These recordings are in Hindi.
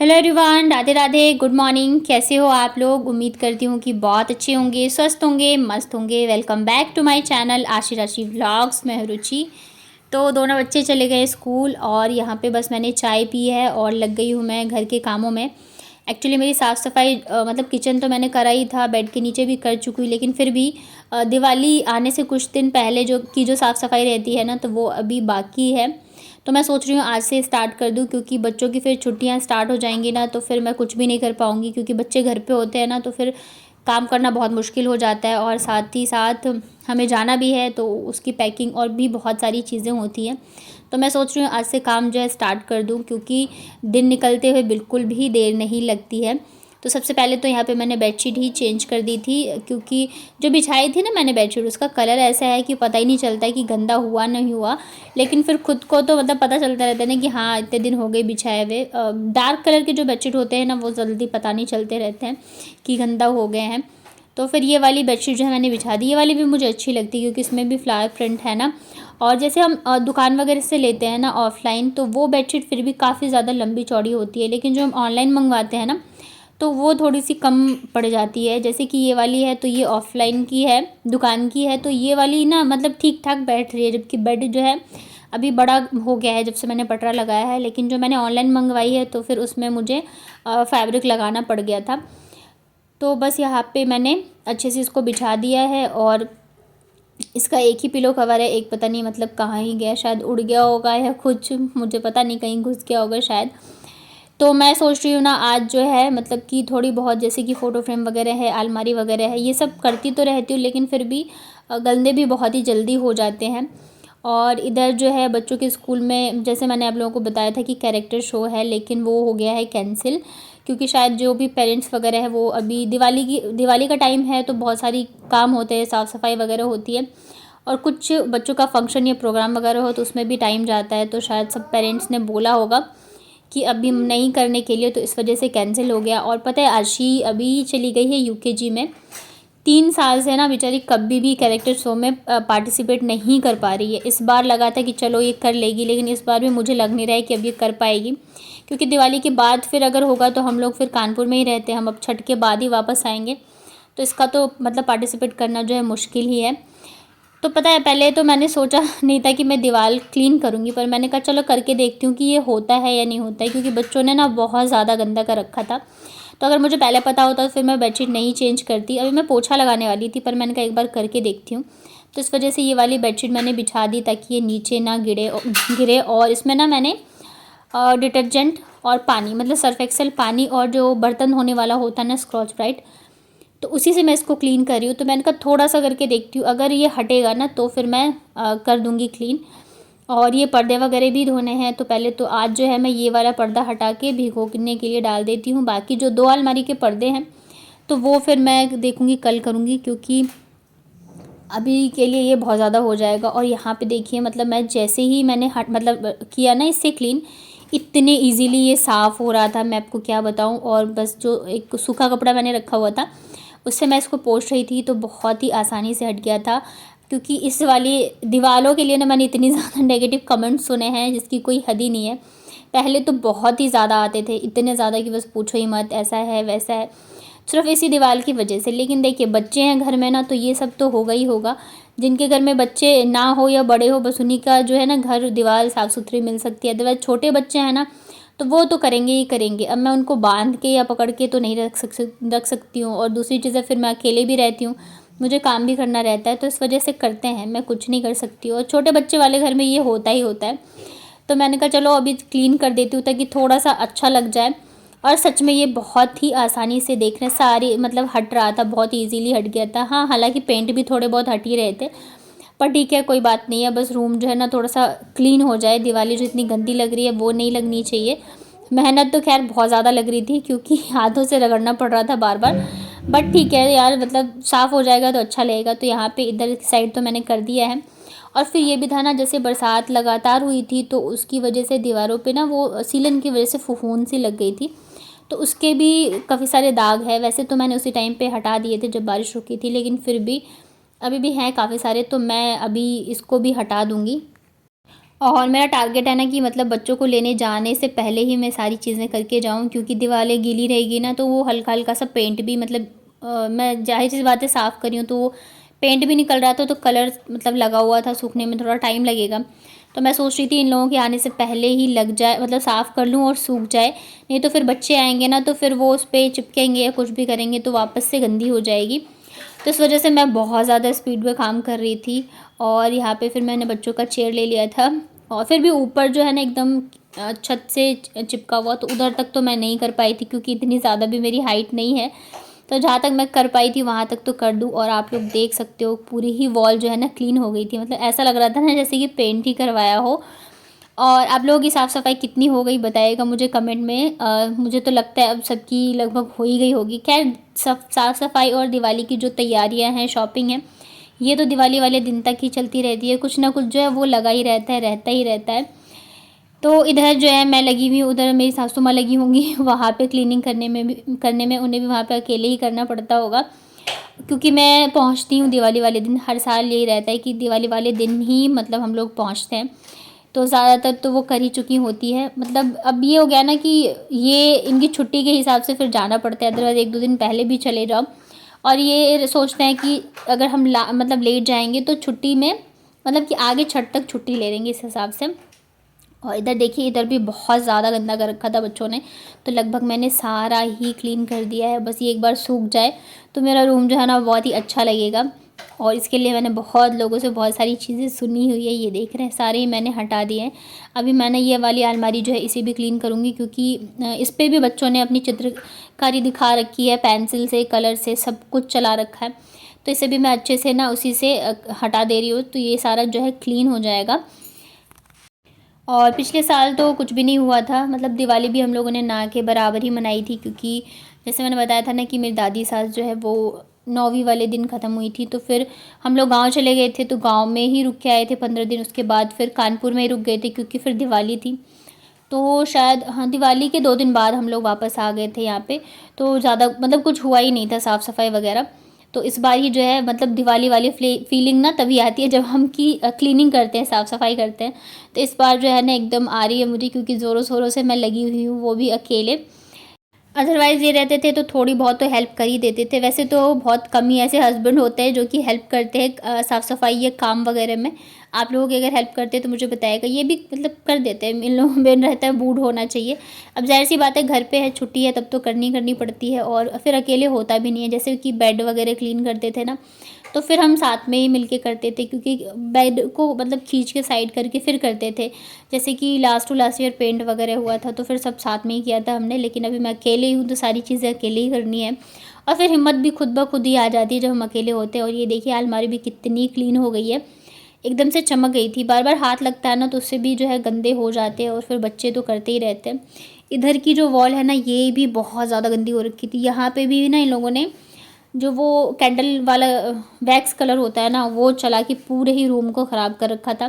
Hello everyone, Radhe Radhe, good morning. कैसे हो आप लोग? उम्मीद करती हूँ कि बहुत अच्छे होंगे, स्वस्थ होंगे, मस्त होंगे। Welcome back to my channel Aashi Rashi vlogs. मैं हूँ रुचि। तो दोनों बच्चे चले गए स्कूल और यहाँ पे बस मैंने चाय पी है और लग गई हूँ मैं घर के कामों में। एक्चुअली मेरी साफ़ सफाई मतलब किचन तो मैंने करा ही था, बेड के नीचे भी कर चुकी हूँ, लेकिन फिर भी दिवाली आने से कुछ दिन पहले जो साफ़ सफाई रहती है ना, तो वो अभी बाकी है। तो मैं सोच रही हूँ आज से स्टार्ट कर दूँ, क्योंकि बच्चों की फिर छुट्टियाँ स्टार्ट हो जाएंगी ना, तो फिर मैं कुछ भी नहीं कर पाऊँगी, क्योंकि बच्चे घर पे होते हैं ना, तो फिर काम करना बहुत मुश्किल हो जाता है। और साथ ही साथ हमें जाना भी है, तो उसकी पैकिंग और भी बहुत सारी चीज़ें होती हैं। तो मैं सोच रही हूँ आज से काम जो है स्टार्ट कर दूँ, क्योंकि दिन निकलते हुए बिल्कुल भी देर नहीं लगती है। तो सबसे पहले तो यहाँ पे मैंने बेडशीट ही चेंज कर दी थी, क्योंकि जो बिछाई थी ना मैंने बेडशीट, उसका कलर ऐसा है कि पता ही नहीं चलता है कि गंदा हुआ नहीं हुआ। लेकिन फिर खुद को तो मतलब पता चलता रहता है ना कि हाँ इतने दिन हो गए बिछाए हुए। डार्क कलर के जो बेडशीट होते हैं ना, वो जल्दी पता नहीं चलते रहते हैं कि गंदा हो गए हैं। तो फिर ये वाली बेडशीट जो है मैंने बिछा दी। ये वाली भी मुझे अच्छी लगती है, क्योंकि इसमें भी फ्लावर प्रिंट है ना। और जैसे हम दुकान वगैरह से लेते हैं ना ऑफलाइन, तो वो बेडशीट फिर भी काफ़ी ज़्यादा लंबी चौड़ी होती है, लेकिन जो हम ऑनलाइन मंगवाते हैं ना, तो वो थोड़ी सी कम पड़ जाती है। जैसे कि ये वाली है तो ये ऑफलाइन की है, दुकान की है, तो ये वाली ना मतलब ठीक ठाक बैठ रही है। जबकि बेड जो है अभी बड़ा हो गया है जब से मैंने पटरा लगाया है, लेकिन जो मैंने ऑनलाइन मंगवाई है तो फिर उसमें मुझे फैब्रिक लगाना पड़ गया था। तो बस यहाँ पे मैंने अच्छे से इसको बिछा दिया है। और इसका एक ही पिलो कवर है, एक पता नहीं मतलब कहाँ ही गया, शायद उड़ गया होगा या कुछ, मुझे पता नहीं, कहीं घुस गया होगा शायद। तो मैं सोच रही हूँ ना आज जो है मतलब कि थोड़ी बहुत, जैसे कि फ़ोटो फ्रेम वगैरह है, अलमारी वगैरह है, ये सब करती तो रहती हूँ, लेकिन फिर भी गंदे भी बहुत ही जल्दी हो जाते हैं। और इधर जो है बच्चों के स्कूल में, जैसे मैंने आप लोगों को बताया था कि कैरेक्टर शो है, लेकिन वो हो गया है कैंसिल, क्योंकि शायद जो भी पेरेंट्स वगैरह है वो अभी दिवाली का टाइम है, तो बहुत सारी काम होते हैं, साफ़ सफाई वगैरह होती है। और कुछ बच्चों का फंक्शन या प्रोग्राम वगैरह हो तो उसमें भी टाइम जाता है, तो शायद सब पेरेंट्स ने बोला होगा कि अभी नहीं करने के लिए, तो इस वजह से कैंसिल हो गया। और पता है आशी अभी चली गई है यूकेजी में। 3 साल से ना बेचारी कभी भी कैरेक्टर शो में पार्टिसिपेट नहीं कर पा रही है। इस बार लगा था कि चलो ये कर लेगी, लेकिन इस बार भी मुझे लग नहीं रहा है कि अब ये कर पाएगी, क्योंकि दिवाली के बाद फिर अगर होगा तो हम लोग फिर कानपुर में ही रहते हैं, हम अब छठ के बाद ही वापस आएंगे, तो इसका तो मतलब पार्टिसिपेट करना जो है मुश्किल ही है। तो पता है पहले तो मैंने सोचा नहीं था कि मैं दीवार क्लीन करूँगी, पर मैंने कहा चलो करके देखती हूँ कि ये होता है या नहीं होता है, क्योंकि बच्चों ने ना बहुत ज़्यादा गंदा कर रखा था। तो अगर मुझे पहले पता होता तो फिर मैं बेडशीट नहीं चेंज करती। अभी मैं पोछा लगाने वाली थी, पर मैंने कहा एक बार करके देखती हूँ। तो इस वजह से ये वाली बेडशीट मैंने बिछा दी, ताकि ये नीचे ना गिरे। और इसमें ना मैंने डिटर्जेंट और पानी, मतलब सर्फ एक्सेल पानी, और जो बर्तन धोने वाला होता है ना स्क्रॉच ब्राइट, तो उसी से मैं इसको क्लीन कर रही हूँ। तो मैंने कहा थोड़ा सा करके देखती हूँ, अगर ये हटेगा ना तो फिर मैं कर दूँगी क्लीन। और ये पर्दे वगैरह भी धोने हैं, तो पहले तो आज जो है मैं ये वाला पर्दा हटा के भिगोने के लिए डाल देती हूँ। बाकी जो 2 अलमारी के पर्दे हैं तो वो फिर मैं देखूँगी, कल करूँगी, क्योंकि अभी के लिए ये बहुत ज़्यादा हो जाएगा। और यहाँ पे देखिए मतलब मैं जैसे ही मैंने मतलब किया ना इससे क्लीन, इतने इजीली ये साफ़ हो रहा था, मैं आपको क्या बताऊँ। और बस जो एक सूखा कपड़ा मैंने रखा हुआ था उससे मैं इसको पोंछ रही थी, तो बहुत ही आसानी से हट गया था। क्योंकि इस वाली दीवारों के लिए ना मैंने इतनी ज़्यादा नेगेटिव कमेंट्स सुने हैं जिसकी कोई हद ही नहीं है। पहले तो बहुत ही ज़्यादा आते थे, इतने ज़्यादा कि बस पूछो ही मत, ऐसा है वैसा है, सिर्फ इसी दीवार की वजह से। लेकिन देखिए बच्चे हैं घर में ना, तो ये सब तो होगा ही होगा। जिनके घर में बच्चे ना हो या बड़े हो, बस उन्हीं का जो है ना घर दीवार साफ़ सुथरी मिल सकती है। अदरवाइज छोटे बच्चे हैं ना, तो वो तो करेंगे ही करेंगे। अब मैं उनको बांध के या पकड़ के तो नहीं रख सकती हूँ। और दूसरी चीज़ है, फिर मैं अकेले भी रहती हूँ, मुझे काम भी करना रहता है, तो इस वजह से करते हैं, मैं कुछ नहीं कर सकती हूँ। और छोटे बच्चे वाले घर में ये होता ही होता है। तो मैंने कहा चलो अभी क्लीन कर देती हूँ, ताकि थोड़ा सा अच्छा लग जाए। और सच में ये बहुत ही आसानी से देख रहे हैं, सारी मतलब हट रहा था, बहुत ईजीली हट गया था। हाँ, हालांकि पेंट भी थोड़े बहुत हट ही रहे थे, पर ठीक है, कोई बात नहीं है। बस रूम जो है ना थोड़ा सा क्लीन हो जाए, दिवाली जो इतनी गंदी लग रही है वो नहीं लगनी चाहिए। मेहनत तो खैर बहुत ज़्यादा लग रही थी, क्योंकि हाथों से रगड़ना पड़ रहा था बार बार, बट ठीक है यार, मतलब साफ़ हो जाएगा तो अच्छा लगेगा। तो यहाँ पे इधर की साइड तो मैंने कर दिया है। और फिर ये भी था ना, जैसे बरसात लगातार हुई थी, तो उसकी वजह से दीवारों पे ना वो सीलन की वजह से फुफूंद सी लग गई थी, तो उसके भी काफ़ी सारे दाग है। वैसे तो मैंने उसी टाइम पे हटा दिए थे जब बारिश रुकी थी, लेकिन फिर भी अभी भी हैं काफ़ी सारे, तो मैं अभी इसको भी हटा दूँगी। और मेरा टारगेट है ना कि मतलब बच्चों को लेने जाने से पहले ही मैं सारी चीज़ें करके जाऊँ, क्योंकि दीवारें गीली रहेगी ना तो वो हल्का हल्का सा पेंट भी मतलब मैं जाहिर सी बात है साफ़ करी हूँ तो वो पेंट भी निकल रहा था, तो कलर मतलब लगा हुआ था, सूखने में थोड़ा टाइम लगेगा। तो मैं सोच रही थी इन लोगों के आने से पहले ही लग जाए, मतलब साफ़ कर लूँ और सूख जाए, नहीं तो फिर बच्चे आएंगे ना तो फिर वो उस पर चिपकेंगे या कुछ भी करेंगे तो वापस से गंदी हो जाएगी। तो इस वजह से मैं बहुत ज़्यादा स्पीड में काम कर रही थी। और यहाँ पे फिर मैंने बच्चों का चेयर ले लिया था, और फिर भी ऊपर जो है ना एकदम छत से चिपका हुआ, तो उधर तक तो मैं नहीं कर पाई थी क्योंकि इतनी ज़्यादा भी मेरी हाइट नहीं है। तो जहाँ तक मैं कर पाई थी वहाँ तक तो कर दूँ। और आप लोग देख सकते हो पूरी ही वॉल जो है ना क्लीन हो गई थी, मतलब ऐसा लग रहा था ना जैसे कि पेंट ही करवाया हो। और आप लोगों की साफ़ सफाई कितनी हो गई बताइएगा मुझे कमेंट में। मुझे तो लगता है अब सबकी लगभग हो ही गई होगी। खैर सब साफ़ सफाई और दिवाली की जो तैयारियां हैं, शॉपिंग है, ये तो दिवाली वाले दिन तक ही चलती रहती है, कुछ ना कुछ जो है वो लगा ही रहता है, रहता ही रहता है। तो इधर जो है मैं लगी हुई हूँ, उधर मेरी सासू माँ लगी होंगी वहाँ पे क्लीनिंग करने में उन्हें भी वहाँ पे अकेले ही करना पड़ता होगा, क्योंकि मैं पहुँचती हूँ दिवाली वाले दिन। हर साल यही रहता है कि दिवाली वाले दिन ही मतलब हम लोग पहुँचते हैं, तो ज़्यादातर तो वो कर ही चुकी होती है। मतलब अब ये हो गया ना कि ये इनकी छुट्टी के हिसाब से फिर जाना पड़ता है, अदरवाइज़ 1-2 दिन पहले भी चले जाओ। और ये सोचते हैं कि अगर हम मतलब लेट जाएंगे तो छुट्टी में मतलब कि आगे छठ तक छुट्टी ले लेंगे इस हिसाब से। और इधर देखिए, इधर भी बहुत ज़्यादा गंदा कर रखा था बच्चों ने, तो लगभग मैंने सारा ही क्लीन कर दिया है। बस ये एक बार सूख जाए तो मेरा रूम जो है ना बहुत ही अच्छा लगेगा। और इसके लिए मैंने बहुत लोगों से बहुत सारी चीज़ें सुनी हुई है, ये देख रहे हैं सारे ही मैंने हटा दिए हैं। अभी मैंने ये वाली अलमारी जो है इसे भी क्लीन करूँगी, क्योंकि इस पर भी बच्चों ने अपनी चित्रकारी दिखा रखी है, पेंसिल से, कलर से, सब कुछ चला रखा है। तो इसे भी मैं अच्छे से ना उसी से हटा दे रही हूँ, तो ये सारा जो है क्लीन हो जाएगा। और पिछले साल तो कुछ भी नहीं हुआ था, मतलब दिवाली भी हम लोगों ने ना के बराबर ही मनाई थी, क्योंकि जैसे मैंने बताया था ना कि मेरी दादी सास जो है वो 9वीं वाले दिन ख़त्म हुई थी, तो फिर हम लोग गांव चले गए थे, तो गांव में ही रुक के आए थे 15 दिन। उसके बाद फिर कानपुर में ही रुक गए थे क्योंकि फिर दिवाली थी। तो शायद हाँ, दिवाली के 2 दिन बाद हम लोग वापस आ गए थे यहाँ पे। तो ज़्यादा मतलब कुछ हुआ ही नहीं था साफ़ सफाई वगैरह। तो इस बार ही जो है मतलब दिवाली वाली फीलिंग ना तभी आती है जब हम की क्लीनिंग करते हैं, साफ़ सफाई करते हैं। तो इस बार जो है ना एकदम आ रही है मुझे, क्योंकि ज़ोरों शोरों से मैं लगी हुई हूँ, वो भी अकेले। अदरवाइज़ ये रहते थे तो थोड़ी बहुत तो हेल्प कर ही देते थे। वैसे तो बहुत कम ही ऐसे हस्बैंड होते हैं जो कि हेल्प करते हैं साफ़ सफाई या काम वगैरह में। आप लोगों की अगर हेल्प करते हैं तो मुझे बताएगा, ये भी मतलब कर देते हैं। इन लोगों में रहता है बूढ़ होना चाहिए। अब ज़ाहिर सी बात है घर पे है, छुट्टी है, तब तो करनी पड़ती है, और फिर अकेले होता भी नहीं है। जैसे कि बेड वगैरह क्लीन करते थे ना, तो फिर हम साथ में ही मिलके करते थे, क्योंकि बेड को मतलब खींच के साइड करके फिर करते थे। जैसे कि last to last year paint वगैरह हुआ था तो फिर सब साथ में ही किया था हमने, लेकिन अभी मैं अकेले ही हूँ तो सारी चीज़ें अकेले ही करनी है। और फिर हिम्मत भी खुद ब खुद ही आ जाती है जब हम अकेले होते हैं। और ये देखिए अलमारी भी कितनी क्लीन हो गई है, एकदम से चमक गई थी। बार बार हाथ लगता है ना तो उससे भी जो है गंदे हो जाते हैं, और फिर बच्चे तो करते ही रहते हैं। इधर की जो वॉल है ना ये भी बहुत ज़्यादा गंदी हो रखी थी। यहाँ पे भी ना इन लोगों ने जो वो कैंडल वाला वैक्स कलर होता है ना वो चला के पूरे ही रूम को ख़राब कर रखा था।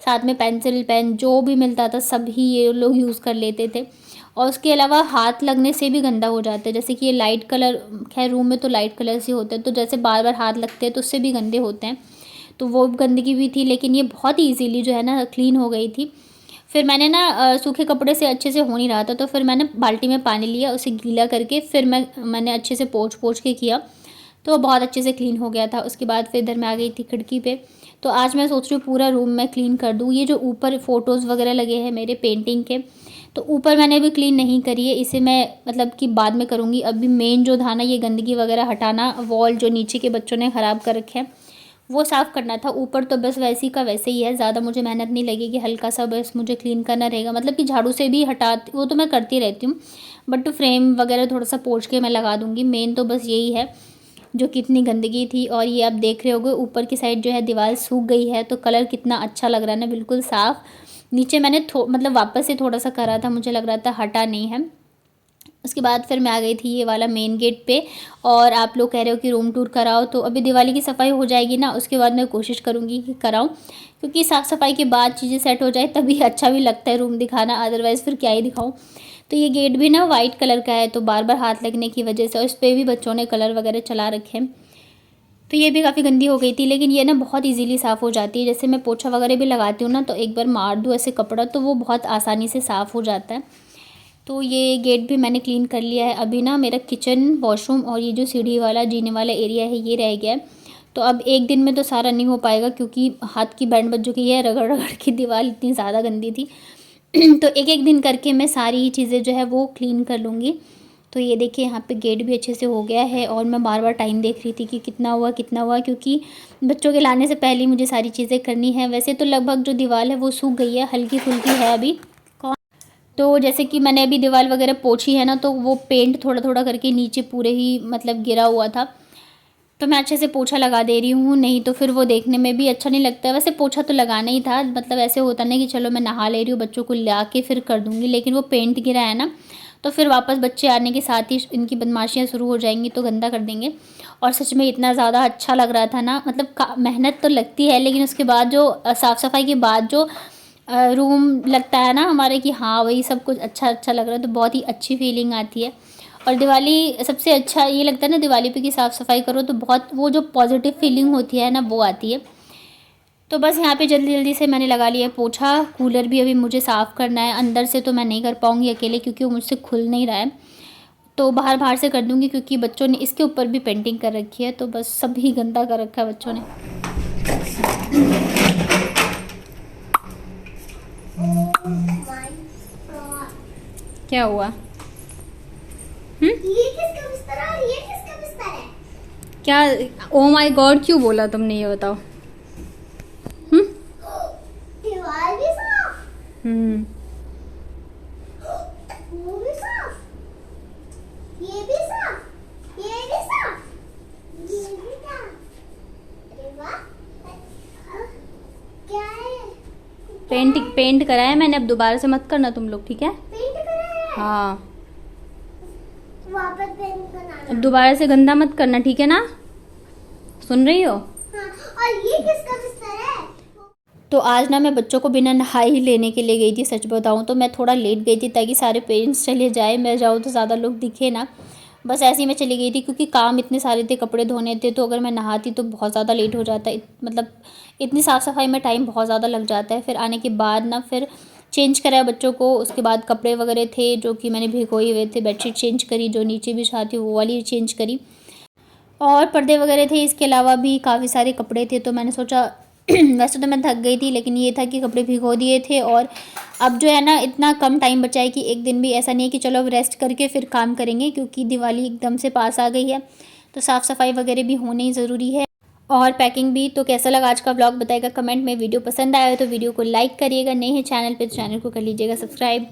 साथ में पेंसिल पेन जो भी मिलता था सब ही ये लोग यूज़ कर लेते थे। और उसके अलावा हाथ लगने से भी गंदा हो जाता है। जैसे कि ये लाइट कलर, खैर रूम में तो लाइट कलर से होते हैं, तो जैसे बार बार हाथ लगते हैं तो उससे भी गंदे होते हैं। तो वो गंदगी भी थी, लेकिन ये बहुत ईजीली जो है ना क्लीन हो गई थी। फिर मैंने ना सूखे कपड़े से अच्छे से हो नहीं रहा था, तो फिर मैंने बाल्टी में पानी लिया, उसे गीला करके फिर मैंने अच्छे से पोंछ पोंछ के किया, तो बहुत अच्छे से क्लीन हो गया था। उसके बाद फिर इधर मैं आ गई थी खिड़की पे। तो आज मैं सोच रही हूँ पूरा रूम मैं क्लीन कर दूँ। ये जो ऊपर फ़ोटोज़ वगैरह लगे हैं मेरे पेंटिंग के, तो ऊपर मैंने अभी क्लीन नहीं करी है, इसे मैं मतलब कि बाद में करूँगी। अभी मेन जो था ना ये गंदगी वगैरह हटाना, वॉल जो नीचे के बच्चों ने ख़राब कर रखे हैं वो साफ़ करना था। ऊपर तो बस वैसे ही का वैसे ही है, ज़्यादा मुझे मेहनत नहीं लगेगी, हल्का सा बस मुझे क्लीन करना रहेगा। मतलब कि झाड़ू से भी वो तो मैं करती रहती हूँ, बट फ्रेम वगैरह थोड़ा सा पोंछ के मैं लगा दूँगी। मेन तो बस यही है जो कितनी गंदगी थी। और ये आप देख रहे होगे ऊपर की साइड जो है दीवार सूख गई है, तो कलर कितना अच्छा लग रहा है ना, बिल्कुल साफ़। नीचे मैंने मतलब वापस से थोड़ा सा करा था, मुझे लग रहा था हटा नहीं है। उसके बाद फिर मैं आ गई थी ये वाला मेन गेट पे। और आप लोग कह रहे हो कि रूम टूर कराओ, तो अभी दिवाली की सफाई हो जाएगी ना उसके बाद मैं कोशिश करूँगी कि कराऊँ, क्योंकि साफ़ सफाई के बाद चीज़ें सेट हो जाए तभी अच्छा भी लगता है रूम दिखाना, अदरवाइज़ फिर क्या ही दिखाऊँ। तो ये गेट भी ना वाइट कलर का है, तो बार बार हाथ लगने की वजह से, और इस पर भी बच्चों ने कलर वगैरह चला रखे हैं। तो ये भी काफ़ी गंदी हो गई थी, लेकिन ये ना बहुत इजीली साफ़ हो जाती है। जैसे मैं पोछा वगैरह भी लगाती हूँ ना, तो एक बार मार दूँ ऐसे कपड़ा तो वो बहुत आसानी से साफ़ हो जाता है। तो ये गेट भी मैंने क्लीन कर लिया है। अभी ना मेरा किचन, वॉशरूम और ये जो सीढ़ी वाला जीने वाला एरिया है ये रह गया है। तो अब एक दिन में तो सारा नहीं हो पाएगा, क्योंकि हाथ की बैंड बज चुकी है, रगड़ रगड़ की दीवार इतनी ज़्यादा गंदी थी। तो एक एक दिन करके मैं सारी ही चीज़ें जो है वो क्लीन कर लूँगी। तो ये देखिए यहाँ पे गेट भी अच्छे से हो गया है, और मैं बार बार टाइम देख रही थी कि कितना हुआ, क्योंकि बच्चों के लाने से पहले ही मुझे सारी चीज़ें करनी है। वैसे तो लगभग जो दीवार है वो सूख गई है, हल्की फुल्की है अभी। तो जैसे कि मैंने अभी दीवार वगैरह पोछी है ना, तो वो पेंट थोड़ा थोड़ा करके नीचे पूरे ही मतलब गिरा हुआ था, तो मैं अच्छे से पोछा लगा दे रही हूँ, नहीं तो फिर वो देखने में भी अच्छा नहीं लगता है। वैसे पोछा तो लगाना ही था, मतलब ऐसे होता नहीं कि चलो मैं नहा ले रही हूँ, बच्चों को ला के फिर कर दूँगी, लेकिन वो पेंट गिरा है ना, तो फिर वापस बच्चे आने के साथ ही इनकी बदमाशियाँ शुरू हो जाएंगी, तो गंदा कर देंगे। और सच में इतना ज़्यादा अच्छा लग रहा था ना, मतलब मेहनत तो लगती है, लेकिन उसके बाद जो साफ़ सफाई के बाद जो रूम लगता है ना हमारे कि हाँ वही सब कुछ अच्छा अच्छा लग रहा है, तो बहुत ही अच्छी फीलिंग आती है। और दिवाली सबसे अच्छा ये लगता है ना दिवाली पे कि साफ़ सफाई करो तो बहुत वो जो पॉजिटिव फीलिंग होती है ना वो आती है। तो बस यहाँ पे जल्दी जल्दी से मैंने लगा लिया पोछा। कूलर भी अभी मुझे साफ़ करना है, अंदर से तो मैं नहीं कर पाऊँगी अकेले, क्योंकि वो मुझसे खुल नहीं रहा है। तो बाहर बाहर से कर दूँगी, क्योंकि बच्चों ने इसके ऊपर भी पेंटिंग कर रखी है, तो बस सभी गंदा कर रखा है बच्चों ने। क्या हुआ? ये किसका बिस्तर है और ये किसका बिस्तर है? क्या? ओ माय गॉड, क्यों बोला तुमने ये बताओ? दीवार भी साफ, वो भी साफ, ये भी साफ, ये भी साफ, ये भी साफ। अरे वाह, क्या है? पेंट करा है मैंने, अब दोबारा से मत करना तुम लोग, ठीक है? पेंट करा है? हाँ, वापस पेंट बनाना। अब दोबारा से गंदा मत करना, ठीक है ना? सुन रही हो? हाँ, और ये किसका बिस्तर है? तो आज ना मैं बच्चों को बिना नहाए ही लेने के लिए गई थी। सच बताऊँ तो मैं थोड़ा लेट गई थी, ताकि सारे पेरेंट्स चले जाए, मैं जाऊँ तो ज़्यादा लोग दिखे ना। बस ऐसे ही मैं चली गई थी, क्योंकि काम इतने सारे थे, कपड़े धोने थे, तो अगर मैं नहाती तो बहुत ज़्यादा लेट हो जाता है। मतलब इतनी साफ़ सफाई में टाइम बहुत ज़्यादा लग जाता है। फिर आने के बाद ना फिर चेंज कराया बच्चों को, उसके बाद कपड़े वगैरह थे जो कि मैंने भिगोए हुए थे, बेडशीट चेंज करी, जो नीचे भी छाती वो वाली चेंज करी, और पर्दे वगैरह थे। इसके अलावा भी काफ़ी सारे कपड़े थे, तो मैंने सोचा वैसे तो मैं थक गई थी, लेकिन ये था कि कपड़े भिगो दिए थे, और अब जो है ना इतना कम टाइम बचा है कि एक दिन भी ऐसा नहीं है कि चलो अब रेस्ट करके फिर काम करेंगे, क्योंकि दिवाली एकदम से पास आ गई है, तो साफ़ सफाई वगैरह भी होनी ही ज़रूरी है, और पैकिंग भी। तो कैसा लगा आज का व्लॉग बताएगा कमेंट में। वीडियो पसंद आया हो तो वीडियो को लाइक करिएगा, नए हैं चैनल पे तो चैनल को कर लीजिएगा सब्सक्राइब।